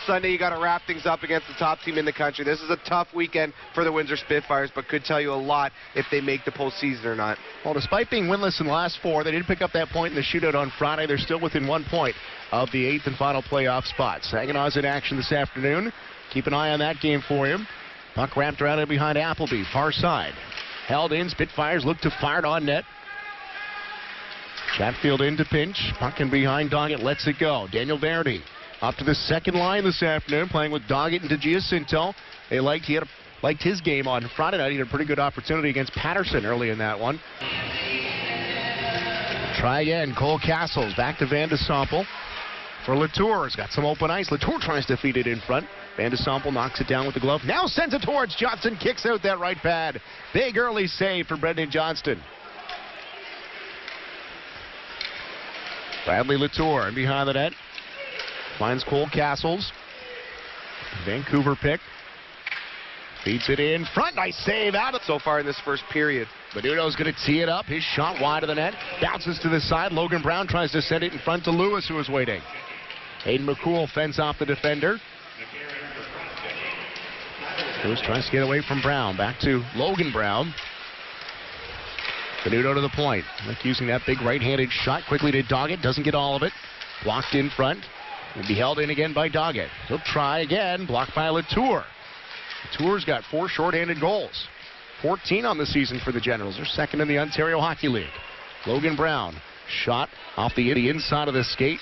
Sunday, you got to wrap things up against the top team in the country. This is a tough weekend for the Windsor Spitfires, but could tell you a lot if they make the postseason or not. Well, despite being winless in the last 4, they did pick up that point in the shootout on Friday. They're still within 1 point of the 8th and final playoff spot. Saginaw's in action this afternoon. Keep an eye on that game for you. Puck wrapped around it behind Appleby, far side. Held in, Spitfires look to fire it on net. Chatfield in to pinch. Puck in behind Doggett, lets it go. Daniel Verdi up to the second line this afternoon, playing with Doggett and DeGiacinto. He liked his game on Friday night. He had a pretty good opportunity against Patterson early in that one. Try again. Cole Cassels back to Van de Sompel for Latour. He's got some open ice. Latour tries to feed it in front. Van de Sompel knocks it down with the glove. Now sends it towards Johnson. Kicks out that right pad. Big early save for Brendan Johnston. Bradley Latour and behind the net. Finds Cole Cassels. Vancouver pick. Feeds it in front. Nice save out of so far in this first period. Menudo's going to tee it up. His shot wide of the net. Bounces to the side. Logan Brown tries to send it in front to Lewis, who is waiting. Hayden McCool fends off the defender. Lewis tries to get away from Brown. Back to Logan Brown. Menudo to the point. Like using that big right-handed shot quickly to Doggett. Doesn't get all of it. Blocked in front. Will be held in again by Doggett. He'll try again. Blocked by Latour. Latour's got 4 shorthanded goals. 14 on the season for the Generals. They're second in the Ontario Hockey League. Logan Brown. Shot off the inside of the skate.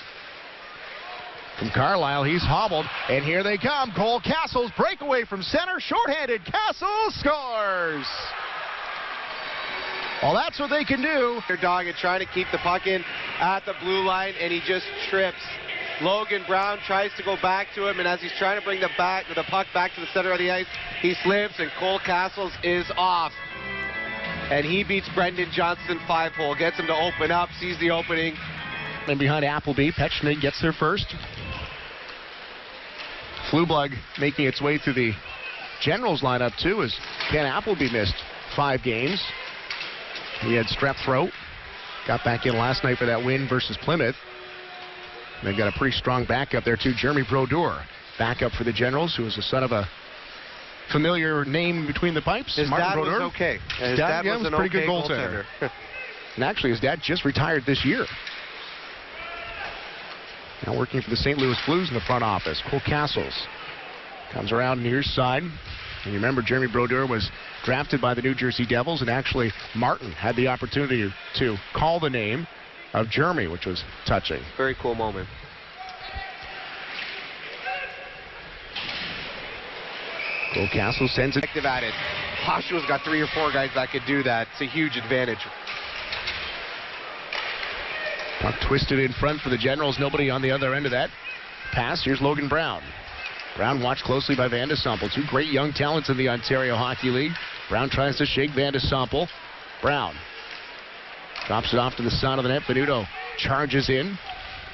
From Carlisle, he's hobbled. And here they come. Cole Cassels breakaway from center. Shorthanded. Cassels scores. Well, that's what they can do. Doggett trying to keep the puck in at the blue line, and he just trips. Logan Brown tries to go back to him, and as he's trying to bring the puck back to the center of the ice, he slips, and Cole Cassels is off. And he beats Brendan Johnston 5-hole, gets him to open up, sees the opening. And behind Appleby, Petchnik gets there first. Flublug making its way through the Generals lineup, too, as Ken Appleby missed 5 games. He had strep throat. Got back in last night for that win versus Plymouth. They've got a pretty strong backup there, too. Jeremy Brodeur, backup for the Generals, who is the son of a familiar name between the pipes. His Martin dad Brodeur. was okay. His dad was a pretty good goaltender. And actually, his dad just retired this year. Now working for the St. Louis Blues in the front office. Cole Cassels comes around near side. And you remember, Jeremy Brodeur was drafted by the New Jersey Devils, and actually Martin had the opportunity to call the name of Jeremy, which was touching. Very cool moment. Cole Cassels sends it. Active at it. Oshawa's got 3 or 4 guys that could do that. It's a huge advantage. Puck twisted in front for the Generals. Nobody on the other end of that pass. Here's Logan Brown. Brown watched closely by Van de Sompel. 2 great young talents in the Ontario Hockey League. Brown tries to shake Van de Sompel. Brown drops it off to the side of the net. Menudo charges in.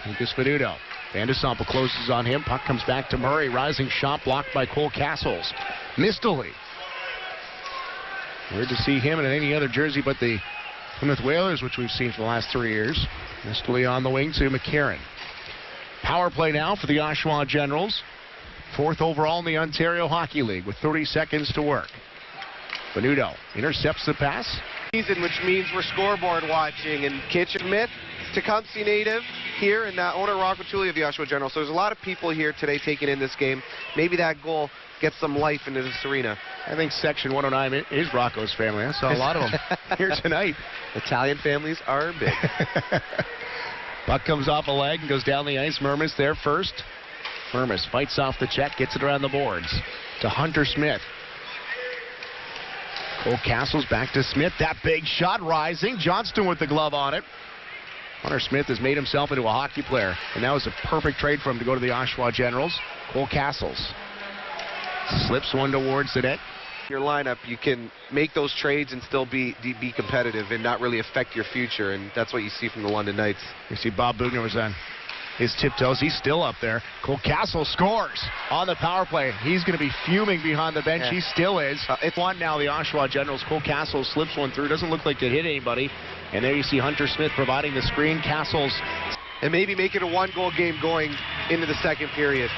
Lucas Menudo. Van de Sompel closes on him. Puck comes back to Murray. Rising shot blocked by Cole Cassels. Mistily. Weird to see him in any other jersey but the Plymouth Whalers, which we've seen for the last 3 years. Mistily on the wing to McCarron. Power play now for the Oshawa Generals. 4th overall in the Ontario Hockey League with 30 seconds to work. Menudo intercepts the pass. Season, which means we're scoreboard watching. And Kitchen Smith, Tecumseh native here, and owner Rocco Tully of the Oshawa Generals. So there's a lot of people here today taking in this game. Maybe that goal gets some life into this arena. I think Section 109 is Rocco's family. I saw a lot of them here tonight. Italian families are big. Puck comes off a leg and goes down the ice. Murmis there first. Murmis fights off the check, gets it around the boards to Hunter Smith. Cole Cassels back to Smith. That big shot rising. Johnston with the glove on it. Hunter Smith has made himself into a hockey player, and that was a perfect trade for him to go to the Oshawa Generals. Cole Cassels slips one towards the net. Your lineup, you can make those trades and still be competitive and not really affect your future, and that's what you see from the London Knights. You see Bob Bugner was on his tiptoes. He's still up there. Cole Cassels scores on the power play. He's going to be fuming behind the bench. Yeah. He still is. It's one now, the Oshawa Generals. Cole Cassels slips one through. Doesn't look like it hit anybody. And there you see Hunter Smith providing the screen. Cassels. And maybe make it a 1-goal game going into the second period.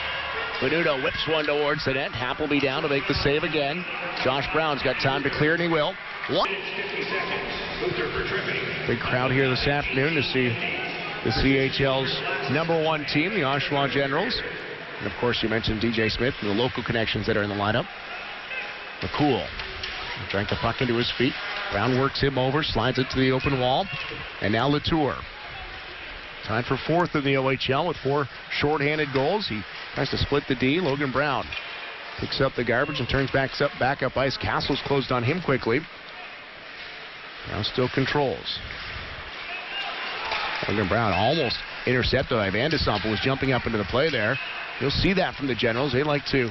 Menudo whips one towards the net. Appleby down to make the save again. Josh Brown's got time to clear, and he will. What? Big crowd here this afternoon to see the CHL's #1 team, the Oshawa Generals. And, of course, you mentioned DJ Smith and the local connections that are in the lineup. McCool drank the puck into his feet. Brown works him over, slides it to the open wall. And now Latour. Tied for 4th in the OHL with 4 shorthanded goals. He tries to split the D. Logan Brown picks up the garbage and turns back up ice. Cassels closed on him quickly. Now still controls. Logan Brown almost intercepted by Van de Sample, was jumping up into the play there. You'll see that from the Generals. They like to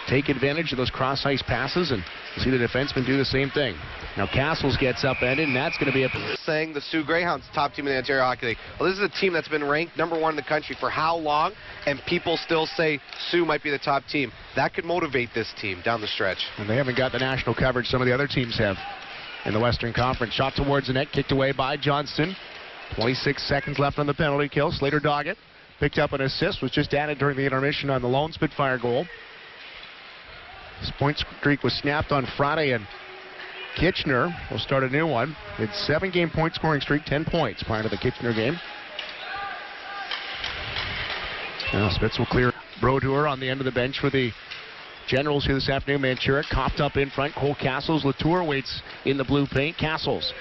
take advantage of those cross-ice passes, and see the defenseman do the same thing. Now Cassels gets upended, and that's going to be a... Saying the Sioux Greyhounds, top team in the Ontario Hockey League. Well, this is a team that's been ranked #1 in the country for how long, and people still say Sioux might be the top team. That could motivate this team down the stretch. And they haven't got the national coverage some of the other teams have in the Western Conference. Shot towards the net, kicked away by Johnston. 26 seconds left on the penalty kill. Slater Doggett picked up an assist, was just added during the intermission on the lone Spitfire goal. His point streak was snapped on Friday, and Kitchener will start a new one. It's 7-game point scoring streak, 10 points prior to the Kitchener game. Now Spitz will clear Brodeur on the end of the bench for the Generals here this afternoon. Manchuric coughed up in front. Cole Cassels. Latour waits in the blue paint. Cassels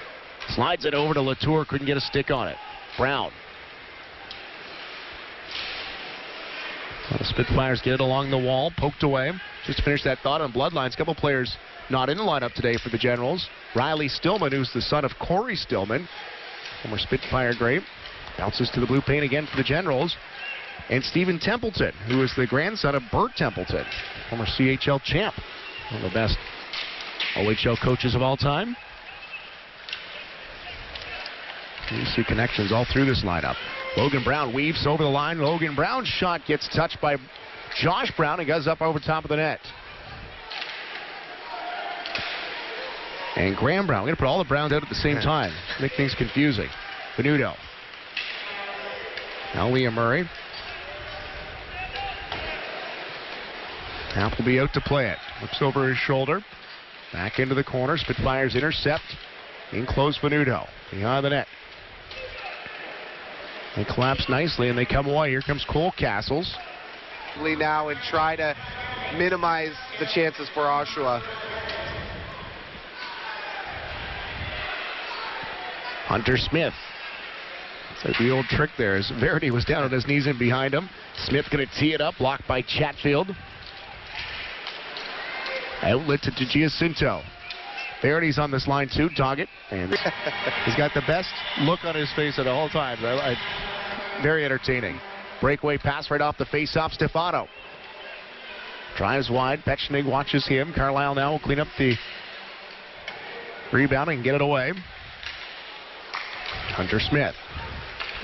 slides it over to Latour. Couldn't get a stick on it. Brown. The Spitfires get it along the wall. Poked away. Just to finish that thought on bloodlines. A couple players not in the lineup today for the Generals. Riley Stillman, who's the son of Corey Stillman, former Spitfire great, bounces to the blue paint again for the Generals. And Stephen Templeton, who is the grandson of Bert Templeton, former CHL champ, one of the best OHL coaches of all time. You see connections all through this lineup. Logan Brown weaves over the line. Logan Brown's shot gets touched by Josh Brown and goes up over top of the net. And Graham Brown. We're going to put all the Browns out at the same time. Make things confusing. Menudo. Now Liam Murray. Appleby out to play it. Looks over his shoulder. Back into the corner. Spitfires intercept. In close Menudo. Behind the net. They collapse nicely and they come away. Here comes Cole Cassels. Now and try to minimize the chances for Oshawa. Hunter Smith. So the old trick there is Verity was down on his knees and behind him. Smith going to tee it up, blocked by Chatfield. Outlet to Giacinto. Verity's on this line too, Doggett. And he's got the best look on his face at all times. Very entertaining. Breakaway pass right off the face-off. Stefano drives wide. Petchnig watches him. Carlisle now will clean up the rebound and get it away. Hunter Smith.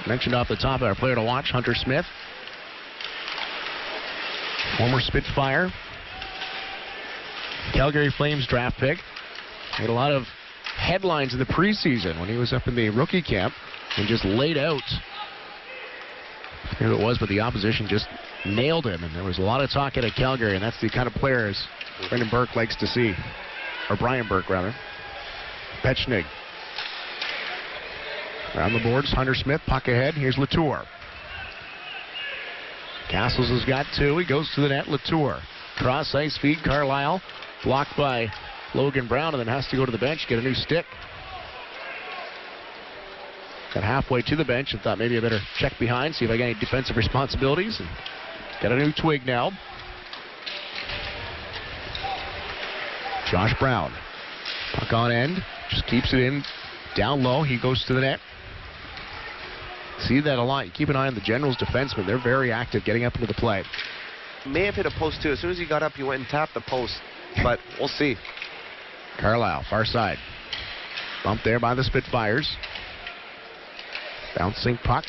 Mentioned off the top, our player to watch, Hunter Smith. Former Spitfire. Calgary Flames draft pick. Made a lot of headlines in the preseason when he was up in the rookie camp and just laid out. Here it was, but the opposition just nailed him, and there was a lot of talk at Calgary, and that's the kind of players Brendan Burke likes to see. Or Brian Burke, rather. Petchnig. Around the boards, Hunter Smith, puck ahead. Here's Latour. Cassels has got 2. He goes to the net. Latour. Cross ice feed. Carlisle blocked by Logan Brown, and then has to go to the bench, get a new stick. Got halfway to the bench and thought maybe I better check behind, see if I got any defensive responsibilities. And got a new twig now. Josh Brown. Puck on end. Just keeps it in. Down low. He goes to the net. See that a lot. You keep an eye on the Generals defensemen. They're very active getting up into the play. May have hit a post too. As soon as he got up, he went and tapped the post. But we'll see. Carlisle, far side. Bump there by the Spitfires. Bouncing puck.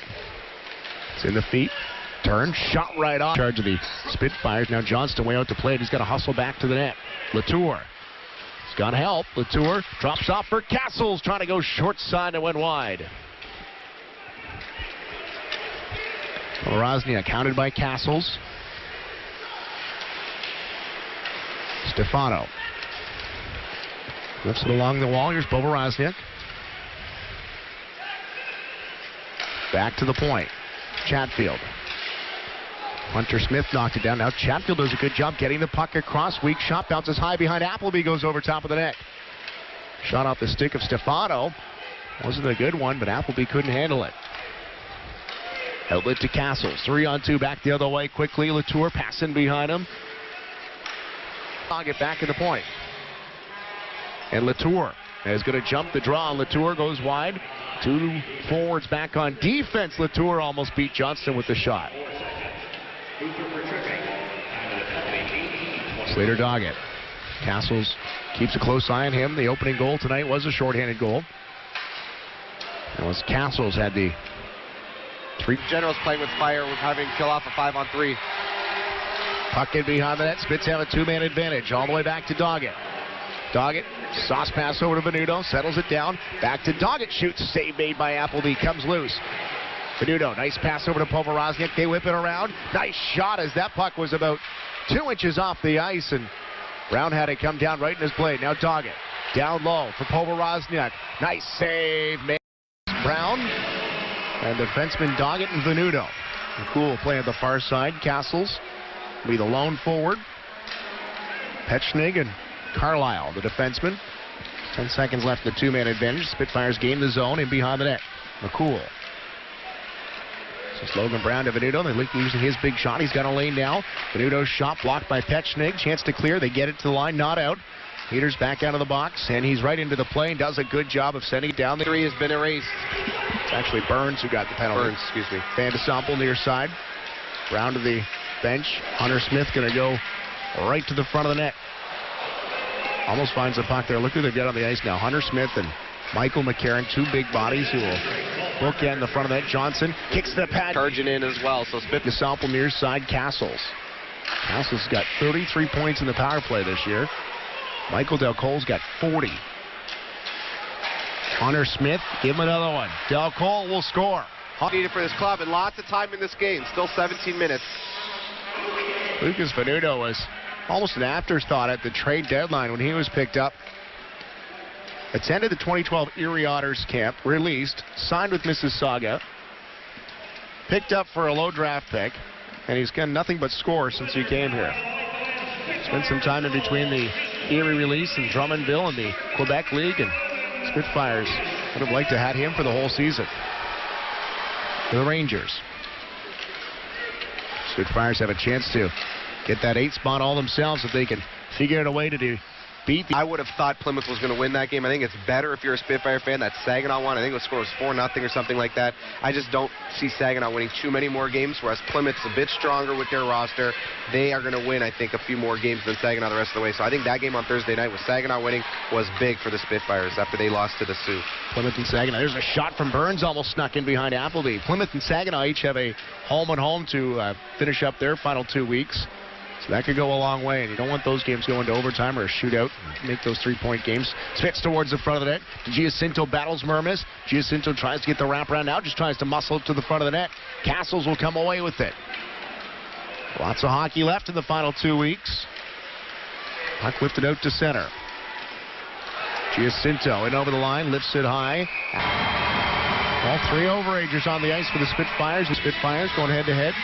It's in the feet. Turn. Shot right off. Charge of the Spitfires. Now Johnston way out to play it. He's got to hustle back to the net. Latour. He's got help. Latour drops off for Cassels. Trying to go short side and went wide. Rosnia counted by Cassels. Stefano. Lifts it along the wall. Here's Povoroznik. Back to the point. Chatfield. Hunter Smith knocked it down. Now Chatfield does a good job getting the puck across. Weak shot. Bounces high behind Appleby. Goes over top of the net. Shot off the stick of Stefano. Wasn't a good one, but Appleby couldn't handle it. Outlet to Cassels. 3-on-2 back the other way quickly. Latour passing behind him. I'll get back to the point. And Latour is going to jump the draw. Latour goes wide. 2 forwards back on defense. Latour almost beat Johnston with the shot. Slater Doggett. Cassels keeps a close eye on him. The opening goal tonight was a shorthanded goal. It was Cassels had the 3. Generals playing with fire with having kill off a 5-on-3. Puck in behind the net. Spits have a 2-man advantage all the way back to Doggett. Doggett, sauce pass over to Venuto, settles it down. Back to Doggett, shoots, save made by Appleby, comes loose. Venuto, nice pass over to Povoroznik. They whip it around. Nice shot as that puck was about 2 inches off the ice, and Brown had it come down right in his blade. Now Doggett, down low for Povoroznik. Nice save made by Brown. And defenseman Doggett and Venuto. Cool play on the far side. Cassels will be the lone forward. Petchnig and Carlisle, the defenseman. 10 seconds left in the 2-man advantage. Spitfires gain the zone and behind the net. McCool. So it's Logan Brown to Venuto. They're using his big shot. He's got a lane now. Venuto's shot blocked by Petchnig. Chance to clear. They get it to the line. Not out. Peters back out of the box, and he's right into the play and does a good job of sending it down. The 3 has been erased. It's actually Burns who got the penalty. Burns, excuse me. Van de Sample near side. Brown to the bench. Hunter Smith going to go right to the front of the net. Almost finds the puck there. Look who they've got on the ice now. Hunter Smith and Michael McCarron, 2 big bodies who will bookend the front of the net. Johnson kicks the pad. Charging in as well. So Spit de Sample near side. Cassels. Cassels got 33 points in the power play this year. Michael Del Cole's got 40. Hunter Smith, give him another one. Del Cole will score. Needed for this club, and lots of time in this game. Still 17 minutes. Lucas Venuto was almost an afterthought at the trade deadline when he was picked up. Attended the 2012 Erie Otters camp, released, signed with Mississauga, picked up for a low draft pick, and he's got nothing but score since he came here. Spent some time in between the Erie release and Drummondville and the Quebec League, and Spitfires would have liked to have had him for the whole season. The Rangers. Spitfires have a chance to get that 8th spot all themselves if they can figure out a way to beat. I would have thought Plymouth was going to win that game. I think it's better if you're a Spitfire fan. That Saginaw one, I think the score was 4-0 or something like that. I just don't see Saginaw winning too many more games, whereas Plymouth's a bit stronger with their roster. They are going to win, I think, a few more games than Saginaw the rest of the way. So I think that game on Thursday night with Saginaw winning was big for the Spitfires after they lost to the Sioux. Plymouth and Saginaw. There's a shot from Burns, almost snuck in behind Appleby. Plymouth and Saginaw each have a home and home to finish up their final 2 weeks. So that could go a long way, and you don't want those games going to overtime or a shootout. Make those 3-point games. Spits towards the front of the net. Giacinto battles Murmis. Giacinto tries to get the wraparound now, just tries to muscle it to the front of the net. Cassels will come away with it. Lots of hockey left in the final 2 weeks. Puck lifted out to center. Giacinto in over the line, lifts it high. All 3 overagers on the ice for the Spitfires. The Spitfires going head-to-head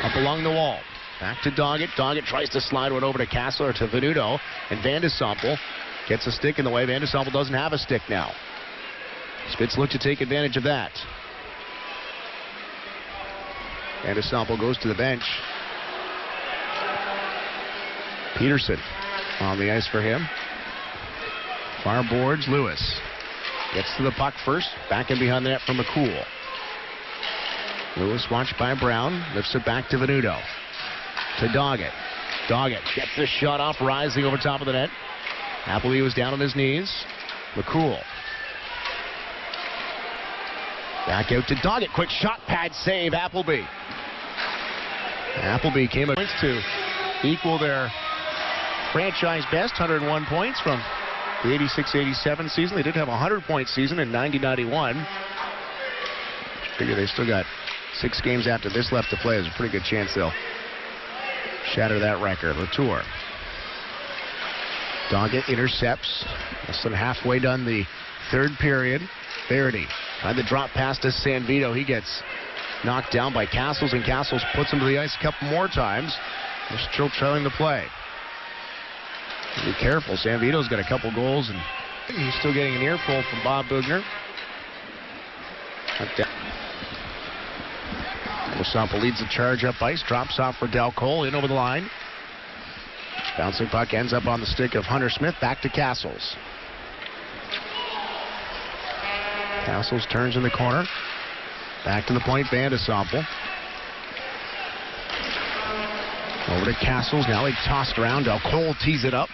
up along the wall. Back to Doggett. Doggett tries to slide one over to Cassel or to Venuto. And Van de Sample gets a stick in the way. Van de Sample doesn't have a stick now. Spits look to take advantage of that. Van de Sample goes to the bench. Peterson on the ice for him. Far boards, Lewis. Gets to the puck first. Back in behind the net from McCool. Lewis watched by Brown. Lifts it back to Venuto. To Doggett. Doggett gets the shot off, rising over top of the net. Appleby was down on his knees. McCool. Back out to Doggett. Quick shot, pad save, Appleby. Appleby came at points to equal their franchise best, 101 points from the 86-87 season. They did have a 100-point season in 90-91. Figure they still got 6 games after this left to play. There's a pretty good chance they'll shatter that record. Latour Doggett intercepts. Less than halfway done the third period. Verity tried the drop pass to Sanvito. He gets knocked down by Cassels, and Cassels puts him to the ice a couple more times. They're still trailing the play. Be careful. Sanvito's got a couple goals, and he's still getting an earful from Bob Bugner. Sample leads the charge up ice. Drops off for Del Cole. In over the line. Bouncing puck ends up on the stick of Hunter Smith. Back to Cassels. Cassels turns in the corner. Back to the point. Van de Sample. Over to Cassels. Now he tossed around. Del Cole tees it up.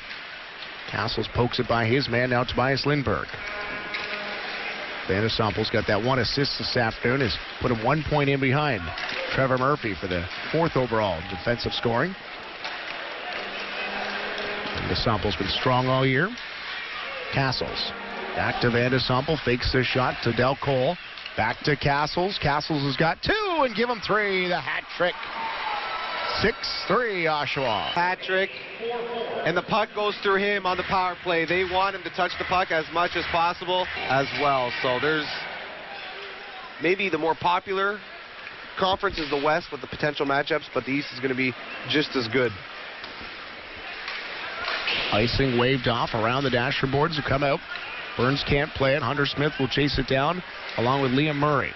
Cassels pokes it by his man. Now Tobias Lindberg. Van de Sample's got that one assist this afternoon. Has put him 1 point in behind Trevor Murphy for the 4th overall defensive scoring. Van de Sample's been strong all year. Cassels. Back to Van de Sample. Fakes the shot to Del Cole. Back to Cassels. Cassels has got 2 and give him 3. The hat trick. 6-3 Oshawa. Hat trick. And the puck goes through him on the power play. They want him to touch the puck as much as possible as well. So there's maybe the more popular conference is the West with the potential matchups, but the East is going to be just as good. Icing waved off around the dasher boards who come out. Burns can't play it. Hunter Smith will chase it down along with Liam Murray.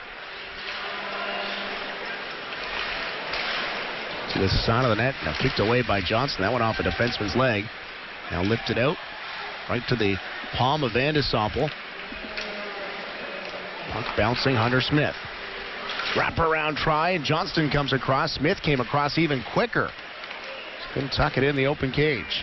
To the side of the net. Now kicked away by Johnson. That went off a defenseman's leg. Now lifted out. Right to the palm of Van de Sample. Puck bouncing Hunter Smith. Wrap around try, and Johnston comes across. Smith came across even quicker. Couldn't tuck it in the open cage.